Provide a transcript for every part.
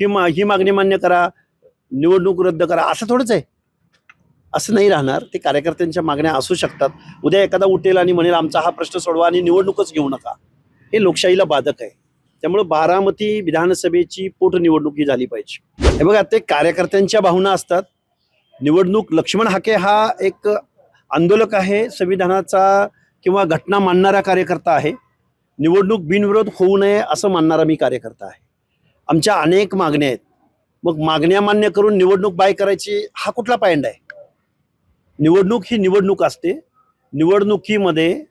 ही मागणी मान्य करा, निवडणूक रद्द करा, असं थोडंच आहे. असं नाही राहणार. ते कार्यकर्त्यांच्या मागण्या असू शकतात. उद्या एखादा उठेल आणि म्हणेल आमचा हा प्रश्न सोडवा आणि निवडणूकच घेऊ नका. हे लोकशाहीला बाधक आहे. त्यामुळे बारामती विधानसभेची पोटनिवडणूक ही झाली पाहिजे. हे बघा, ते कार्यकर्त्यांच्या भावना असतात. निवडणूक लक्ष्मण हाके हा एक आंदोलक आहे, संविधानाचा किंवा घटना मानणारा कार्यकर्ता आहे. निवडणूक बिनविरोध होऊ नये असं मानणारा मी कार्यकर्ता आहे. आमच्या अनेक मागण्या आहेत. मग मागण्या मान्य करून निवडणूक बाय करायची हा कुठला पायंडा आहे? निवडणूक ही निवडणूक असते. निवडणुकीमध्ये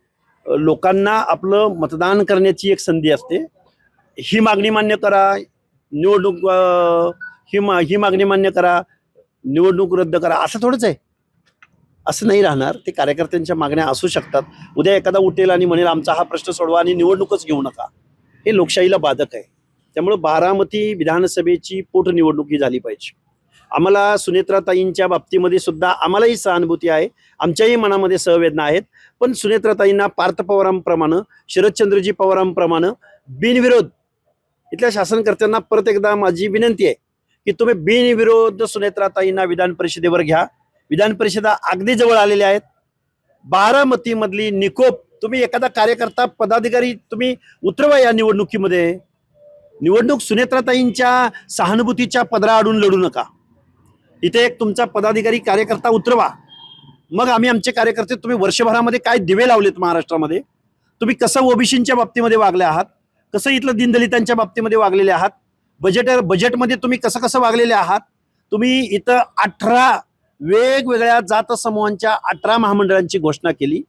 लोकांना आपलं मतदान करण्याची एक संधी असते. ही मागणी मान्य करा, निवडणूक ही मागणी मान्य करा, निवडणूक रद्द करा, असं थोडंच आहे. असं नाही राहणार. ते कार्यकर्त्यांच्या मागण्या असू शकतात. उद्या एखादा उठेल आणि म्हणेल आमचा हा प्रश्न सोडवा आणि निवडणूकच घेऊ नका. हे लोकशाहीला बाधक आहे. त्यामुळे बारामती विधानसभेची पोटनिवडणूक ही झाली पाहिजे. आम्हाला सुनेत्राताईंच्या बाबतीमध्ये सुद्धा आम्हालाही सहानुभूती आहे, आमच्याही मनामध्ये सहवेदना आहेत. पण सुनेत्राताईंना पार्थ पवारांप्रमाणे, शरदचंद्रजी पवारांप्रमाणे बिनविरोध इथल्या शासनकर्त्यांना परत एकदा माझी विनंती आहे की तुम्ही बिनविरोध सुनेत्राताईंना विधान परिषदेवर घ्या. विधान परिषदा अगदी जवळ आलेल्या आहेत. बारामतीमधली निकोप तुम्ही एखादा कार्यकर्ता पदाधिकारी तुम्ही उतरवा या निवडणुकीमध्ये. निवडणूक सुनेत्राताईंच्या सहानुभूतीच्या पदराआडून लढू नका. इथे एक तुमचा पदाधिकारी कार्यकर्ता उतरवा. मग आम्ही आमचे कार्यकर्ते, तुम्ही वर्षभरामध्ये काय दिवे लावलेत महाराष्ट्रामध्ये, तुम्ही कसं ओबीसींच्या बाबतीमध्ये वागले आहात, कसं इथलं दीनदलितांच्या बाबतीमध्ये वागलेले आहात, बजेटमध्ये तुम्ही कसं वागलेले आहात. तुम्ही इथं 18 वेगवेगळ्या जात समूहांच्या 18 महामंडळांची घोषणा केली.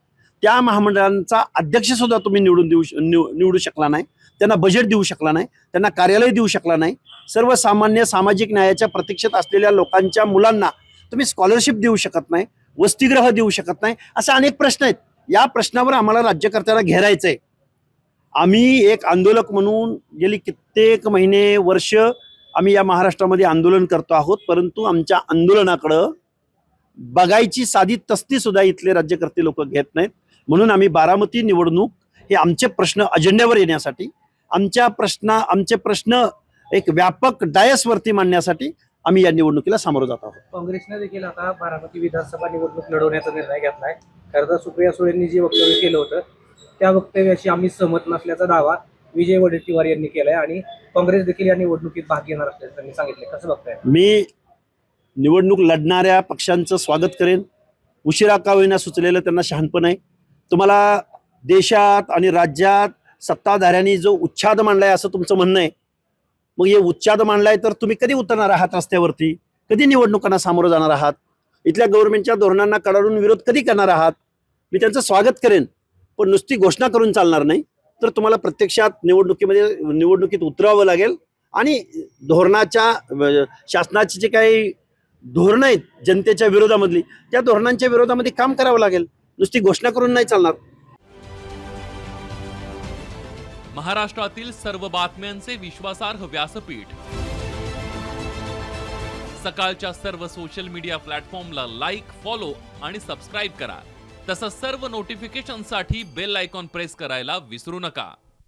त्या महामंडळांचा अध्यक्ष सुद्धा तुम्ही निवडू शकला नाही. त्यांना बजेट देऊ शकला नाही, त्यांना कार्यालय देऊ शकला नाही. सर्वसामान्य सामाजिक न्यायाच्या प्रतीक्षेत असलेल्या लोकांच्या मुलांना तुम्ही स्कॉलरशिप देऊ शकत नाही, वसतिगृह देऊ शकत नाही. असे अनेक प्रश्न आहेत. या प्रश्नावर आम्हाला राज्यकर्त्याला घेरायचंय. आम्ही एक आंदोलक म्हणून गेली कित्येक महिने, वर्ष आम्ही या महाराष्ट्रामध्ये आंदोलन करतो आहोत. परंतु आमच्या आंदोलनाकडं बघायची साधी तस्ती सुद्धा इथले राज्यकर्ते लोक घेत नाहीत. म्हणून आम्ही बारामती निवडणूक हे आमचे प्रश्न अजेंड्यावर येण्यासाठी, आमचे प्रश्न एक व्यापक डायसवरती मांडण्यासाठी आम्ही या निवडणुकीला सामोरं जात आहोत. काँग्रेसने देखील आता बारामती विधानसभा निवडणूक लढवण्याचा निर्णय घेतलाय. खरं तर सुप्रिया सुळेंनी जे वक्तव्य केलं होतं त्या वक्तव्याशी आम्ही सहमत नसल्याचा दावा विजय वडेट्टीवार यांनी केलाय आणि काँग्रेस देखील या निवडणुकीत भाग घेणार असल्याचं त्यांनी सांगितले. कसं बघताय? मी निवडणूक लढणाऱ्या पक्षांचं स्वागत करेन. उशिरा का होईना सुचलेलं त्यांना शहाणपण आहे. तुम्हाला देशात आणि राज्यात सत्ताधाऱ्यांनी जो उच्छाद मांडलाय असं तुमचं म्हणणं आहे. मग हे उच्छाद मांडलाय तर तुम्ही कधी उतरणार आहात रस्त्यावरती? कधी निवडणुकांना सामोरं जाणार आहात? इथल्या गव्हर्नमेंटच्या धोरणांना कडाडून विरोध कधी करणार आहात? मी त्यांचं स्वागत करेन, पण नुसती घोषणा करून चालणार नाही. तर तुम्हाला प्रत्यक्षात निवडणुकीत उतरावं लागेल आणि शासनाची जे काही धोरणं आहेत जनतेच्या विरोधामधली, त्या धोरणांच्या विरोधामध्ये काम करावं लागेल. नुसती घोषणा करून नाही चालणार. महाराष्ट्रातील सर्व बातम्यांचे विश्वासार्ह व्यासपीठ, सकाळच्या सर्व सोशल मीडिया प्लॅटफॉर्मला लाईक, फॉलो आणि सबस्क्राईब करा. तसंच सर्व नोटिफिकेशनसाठी बेल आयकॉन प्रेस करायला विसरू नका.